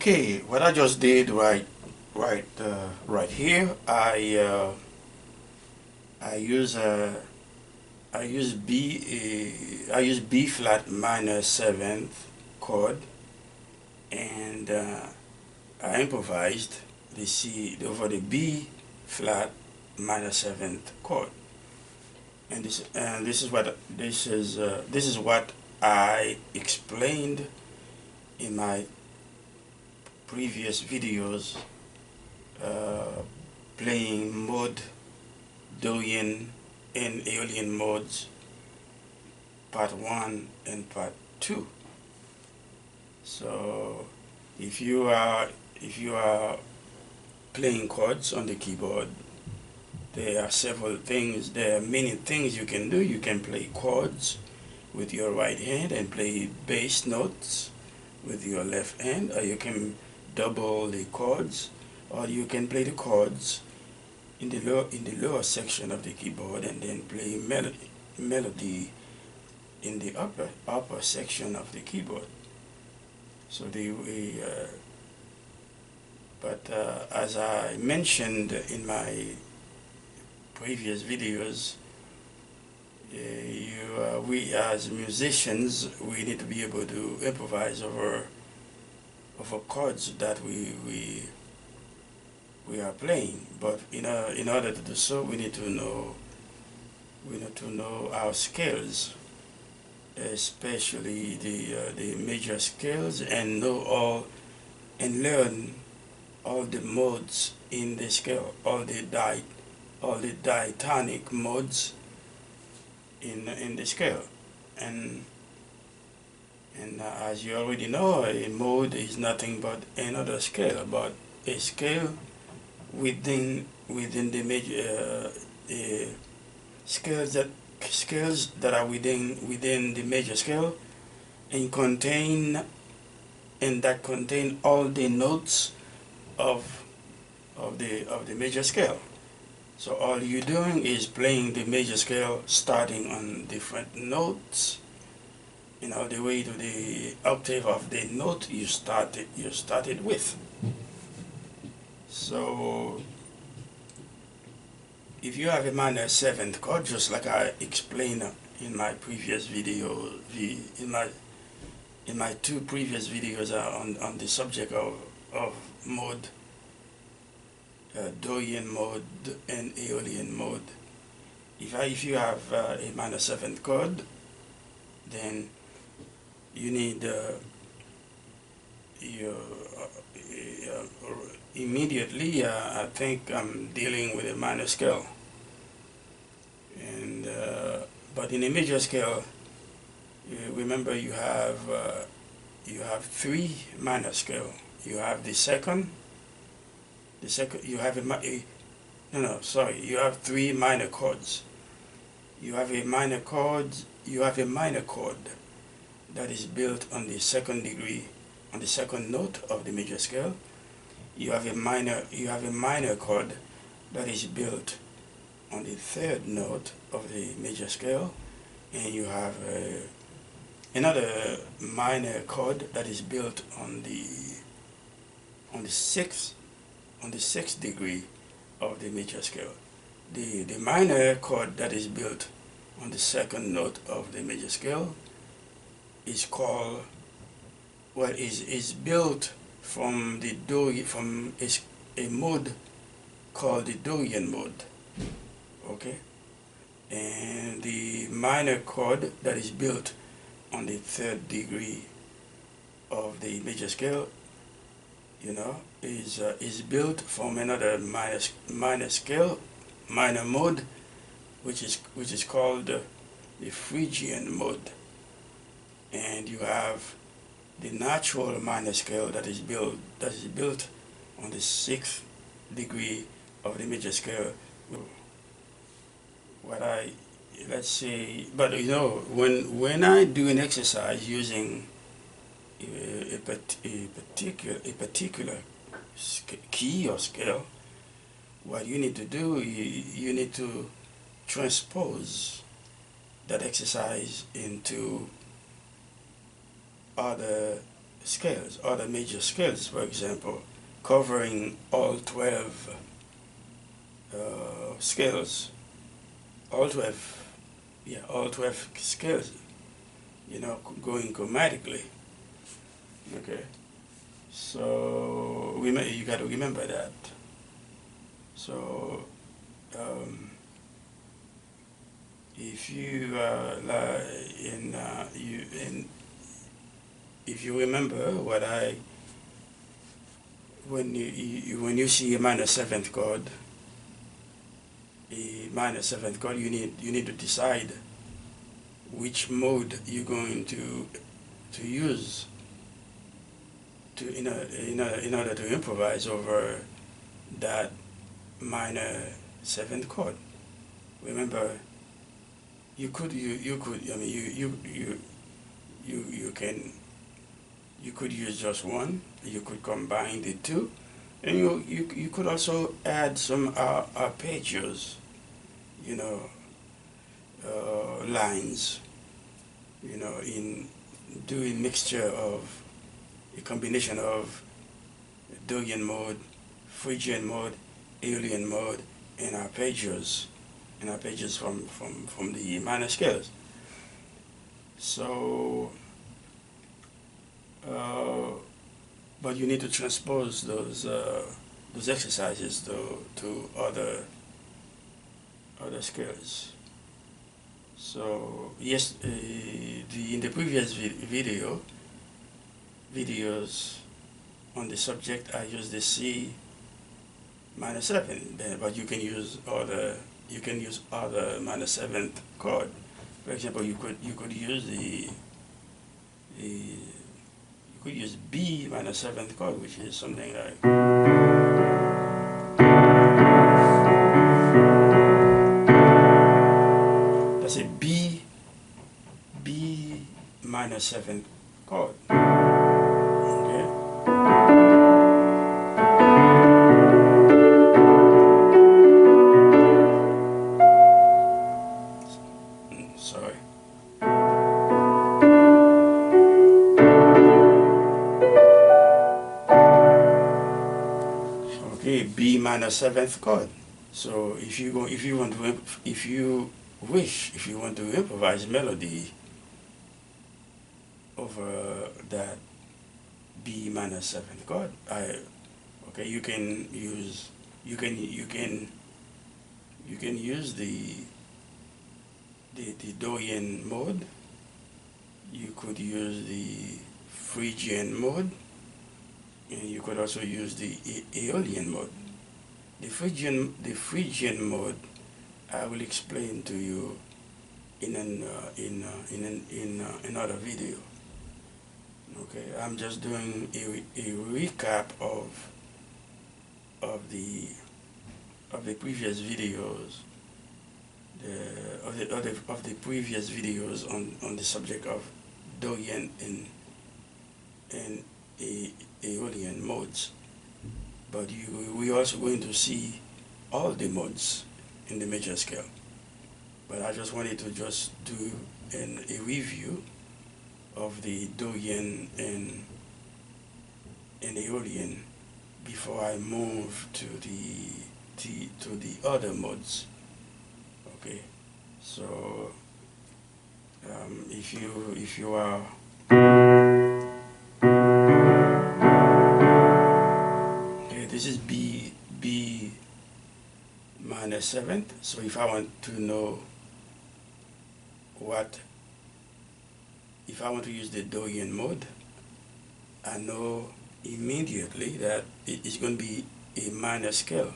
Okay, what I just did right here, I use I use B flat minor seventh chord, and I improvised the C over the B flat minor seventh chord, and this is what I explained in my previous videos, uh, playing mode, Dorian and Aeolian modes, part 1 and part 2. So if you are playing chords on the keyboard, there are many things you can do. You can play chords with your right hand and play bass notes with your left hand, or you can double the chords, or you can play the chords in the lower section of the keyboard and then play melody in the upper section of the keyboard. So as I mentioned in my previous videos, we as musicians, we need to be able to improvise over chords that we are playing. But in order to do so, we need to know our scales, especially the major scales, and learn all the modes in the scale, all the diatonic modes in the scale. And as you already know, a mode is nothing but another scale, but a scale within the major scales that are within the major scale, and that contain all the notes of the major scale. So all you're doing is playing the major scale, starting on different notes, all the way to the octave of the note you started with. So if you have a minor seventh chord, just like I explained in my previous video, in my two previous videos on the subject of mode, Dorian mode and Aeolian mode. If you have a minor seventh chord, then you need you immediately. I think I'm dealing with a minor scale, and but in a major scale, remember you have three minor scale. You have the second. You have no, sorry. You have three minor chords. You have a minor chord. You have a minor chord that is built on the second degree, on the second note of the major scale. You have a minor chord that is built on the third note of the major scale, and you have another minor chord that is built on the sixth degree of the major scale. The minor chord that is built on the second note of the major scale is called, well, is built from a mode called the Dorian mode. Okay, and the minor chord that is built on the third degree of the major scale, is built from another minor mode, which is called the Phrygian mode. And you have the natural minor scale that is built on the sixth degree of the major scale. Let's say, but when I do an exercise using a particular key or scale, what you need to do, you need to transpose that exercise into other scales, other major scales, for example, covering all 12 scales, all 12 scales, going chromatically. Okay, so you got to remember that. So if you if you remember when you see a minor seventh chord, you need to decide which mode you're going to use in order to improvise over that minor seventh chord. Remember, you could use just one. You could combine the two, and you could also add some arpeggios, lines, in doing mixture of a combination of Dorian mode, Phrygian mode, Aeolian mode, and arpeggios from the minor scales. So, but you need to transpose those exercises to other scales. So yes, in the previous videos on the subject, I used the C minor 7, but you can use other minor 7th chord. For example, you could use B minor 7th chord, which is something like, that's a B minor 7th chord. Okay. Sorry. Okay, B minor 7th chord. So if you want to improvise melody over that B minor 7 chord. Okay, you can use the Dorian mode. You could use the Phrygian mode, and you could also use the Aeolian mode. The Phrygian mode, I will explain to you in another video. Okay, I'm just doing a recap of the previous videos, of the previous videos on the subject of Dorian and Aeolian modes. But we're also going to see all the modes in the major scale. But I just wanted to just do a review of the Dorian and Aeolian before I move to the other modes. Okay, so if you are okay, this is B minor 7th. So if I want to know if I want to use the Dorian mode, I know immediately that it is going to be a minor scale.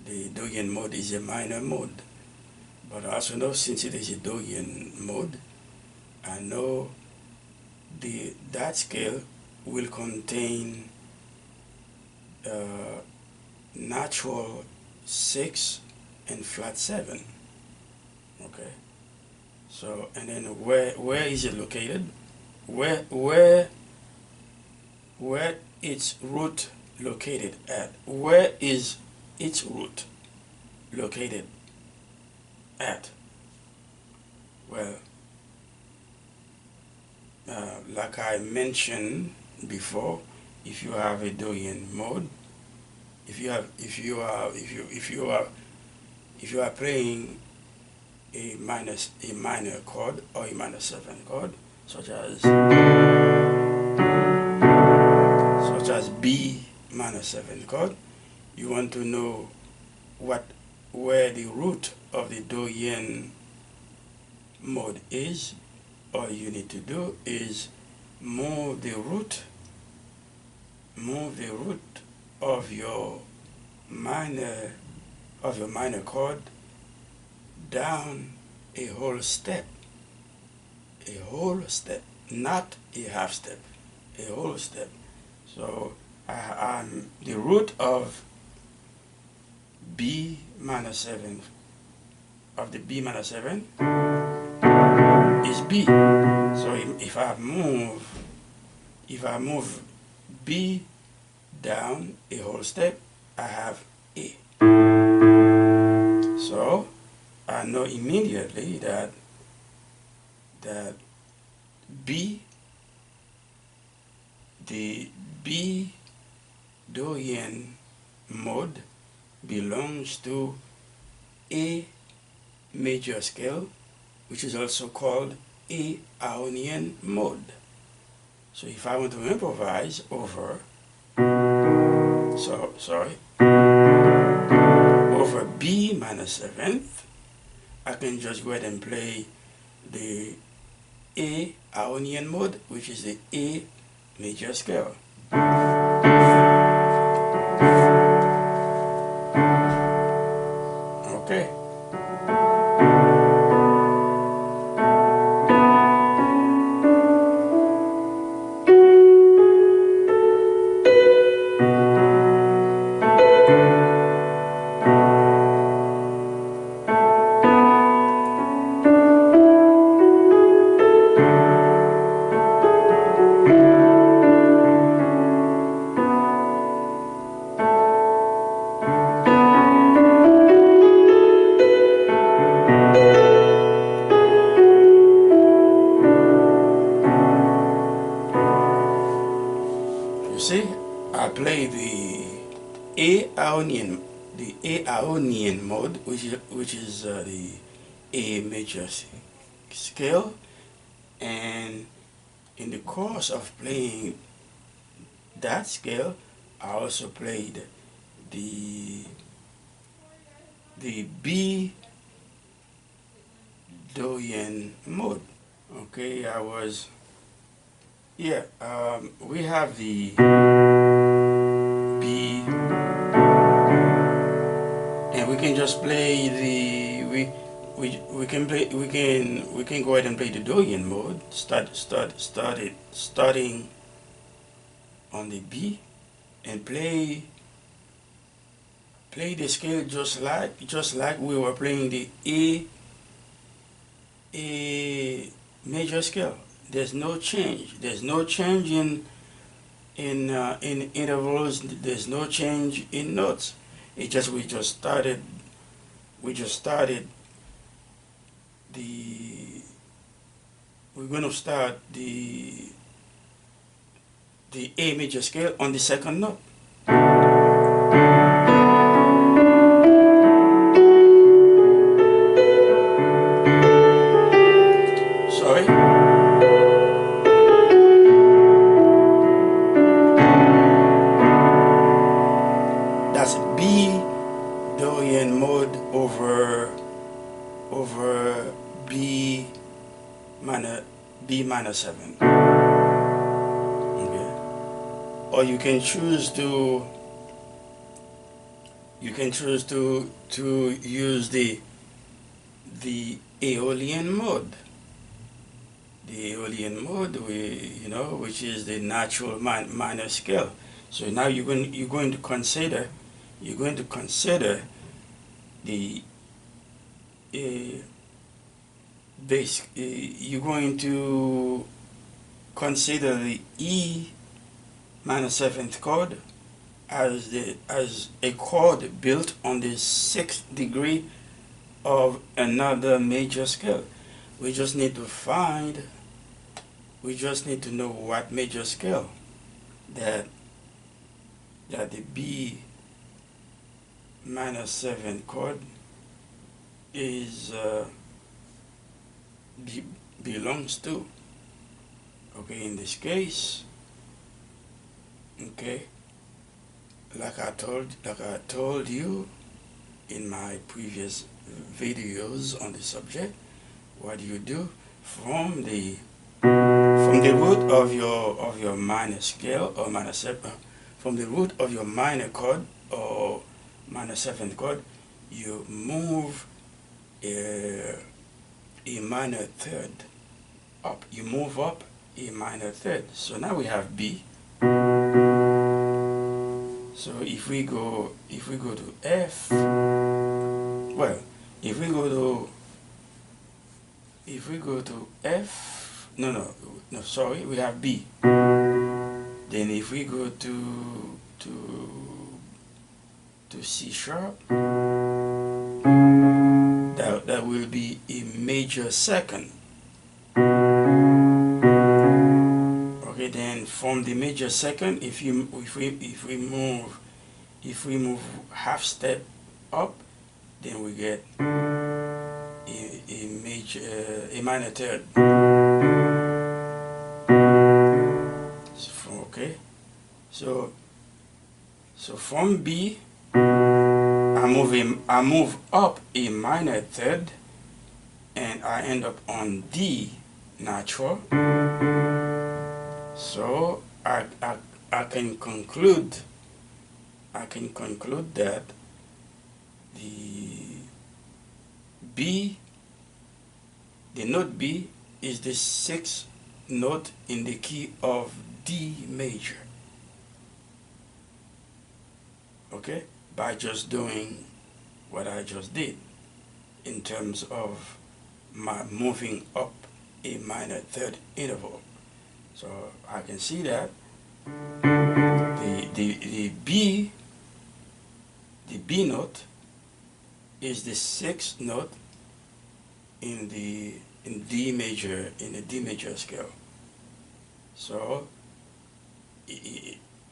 The Dorian mode is a minor mode. But I also know, since it is a Dorian mode, I know that scale will contain natural 6 and flat 7. Okay. So, and then where is it located? Where its root located at? Where is its root located at? Well, like I mentioned before, if you have a Dorian mode, if you are playing a minor chord or a minor 7 chord, such as B minor 7 chord, you want to know where the root of the Dorian mode is. All you need to do is move the root of your minor chord down a whole step, not a half step, a whole step. So the root of B minor 7 of the B minor 7 is B. So if I move B down a whole step, I have A. So I know immediately that B, the B Dorian mode, belongs to A major scale, which is also called A Ionian mode. So if I want to improvise over over B minor 7th, I can just go ahead and play the A Ionian mode, which is the A major scale. Okay. See, I play the A Ionian mode, which is the A major scale, and in the course of playing that scale, I also played the B Dorian mode. Okay, we have the B, and we can just play we can go ahead and play the Dorian mode. Starting on the B, and play the scale just like we were playing the A major scale. There's no change. There's no change in intervals. There's no change in notes. It just we just started the we're gonna start the A major scale on the second note. Sorry. That's B Dorian mode over B minor 7. Okay. Or you can choose to use the Aeolian mode. The Aeolian mode, which is the natural minor scale. So now you're going to consider the you're going to consider the E minor 7th chord as a chord built on the 6th degree of another major scale. We just need to know what major scale that the B minor 7 chord is belongs to. Okay, in this case, okay, like I told you in my previous videos on the subject, what you do from the root of your minor scale or minor 7, from the root of your minor chord or minor 7th chord, you move a minor third up. You move up a minor third. So now we have B. So if we go to F, well, if we go to F, no, sorry, we have B. Then if we go to C sharp, that will be a major second. Okay, then from the major second, if we move half step up, then we get a minor third. Okay, so from B, I move up a minor third, and I end up on D natural. So I can conclude that the note B is the 6th note in the key of D major. Okay, by just doing what I just did in terms of my moving up a minor third interval. So I can see that the B note is the 6th note in the D major scale. So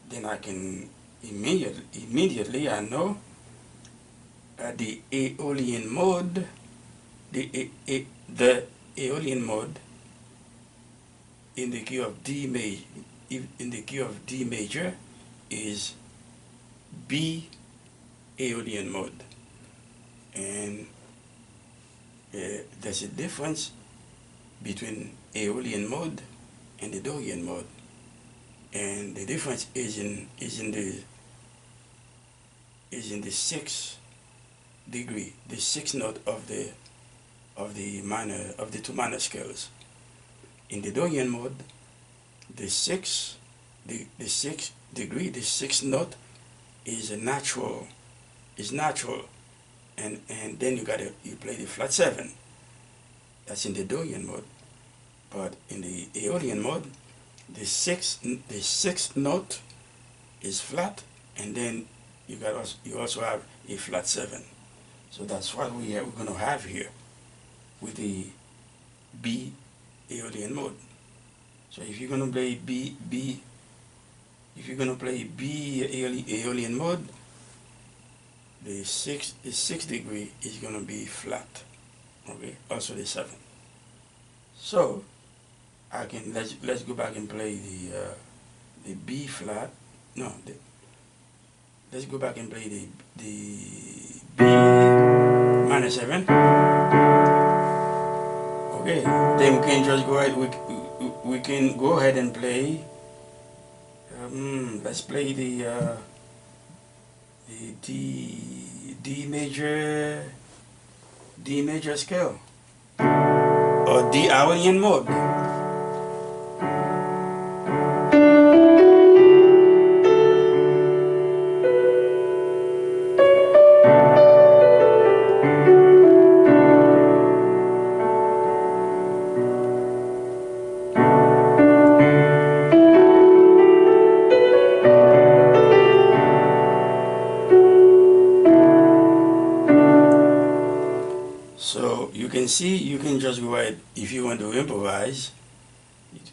then I can immediately I know the Aeolian mode, the Aeolian mode in the key of D major, in the key of D major, is B Aeolian mode, and there's a difference between Aeolian mode and the Dorian mode, and the difference is in the sixth degree, the sixth note of the two minor scales. In the Dorian mode, the sixth degree, the sixth note is natural, and then you play the flat seven. That's in the Dorian mode. But in the Aeolian mode, the sixth note is flat, and then you also have a flat seven. So that's what we're going to have here with the B Aeolian mode. So if you're going to play Aeolian mode, the sixth degree is going to be flat. Okay, also the seven. So let's go back and play the B flat. No, let's go back and play the B minor seven. Okay, then we can just go ahead. We can go ahead and play. Let's play the D major scale, or D Aeolian mode. So you can see, you can just go ahead if you want to improvise.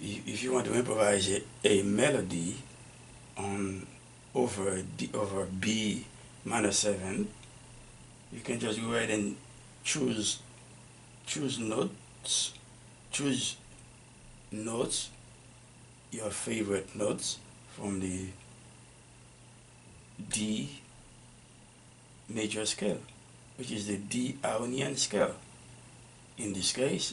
If you want to improvise a melody over B minor seven, you can just go ahead and choose notes, your favorite notes from the D major scale, which is the D Aeolian scale. In this case,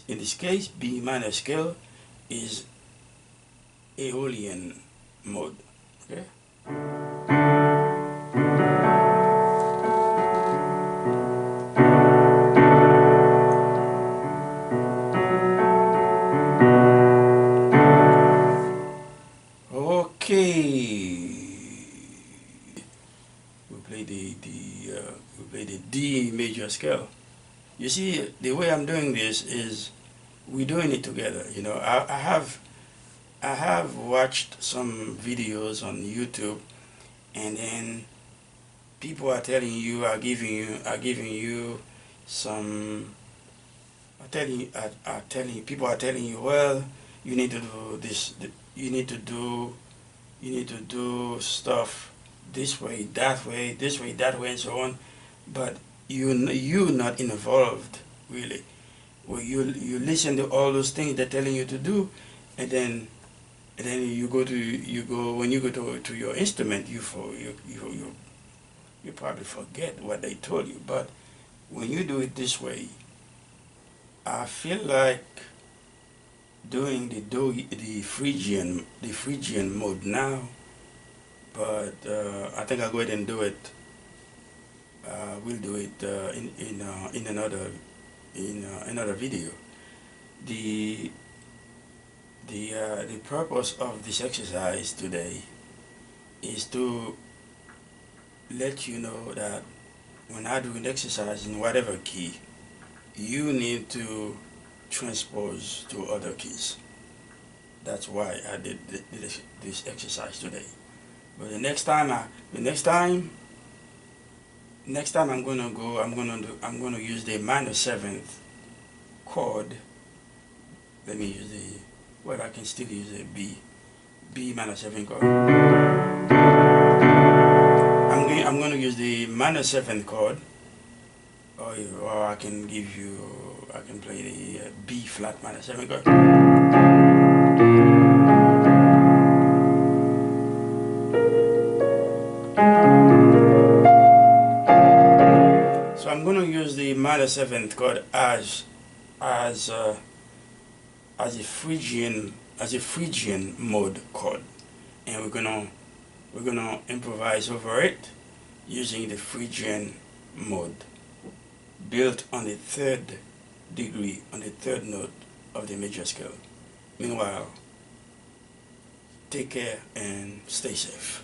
in this case, B minor scale is Aeolian mode. Okay. We play the D major scale. You see, the way I'm doing this is we're doing it together. You know, I have watched some videos on YouTube, and then people are telling you, are giving you some, people are telling you, well, you need to do this, you need to do stuff this way, that way, and so on. But you're not involved really. Well, you listen to all those things they're telling you to do, and then when you go to your instrument, you probably forget what they told you. But when you do it this way, I feel like doing the Phrygian mode now, but I think I'll go ahead and do it. We'll do it in another video. The purpose of this exercise today is to let you know that when I do an exercise in whatever key, you need to transpose to other keys. That's why I did this exercise today. But the next time I'm gonna use the minor seventh chord. Let me use I can still use a B minor seven chord. I'm going to use the minor seventh chord or I can give you, I can play the B flat minor 7 chord. So I'm going to use the minor 7th chord as as a Phrygian mode chord, and we're gonna improvise over it using the Phrygian mode built on the third degree, on the third note of the major scale. Meanwhile, take care and stay safe.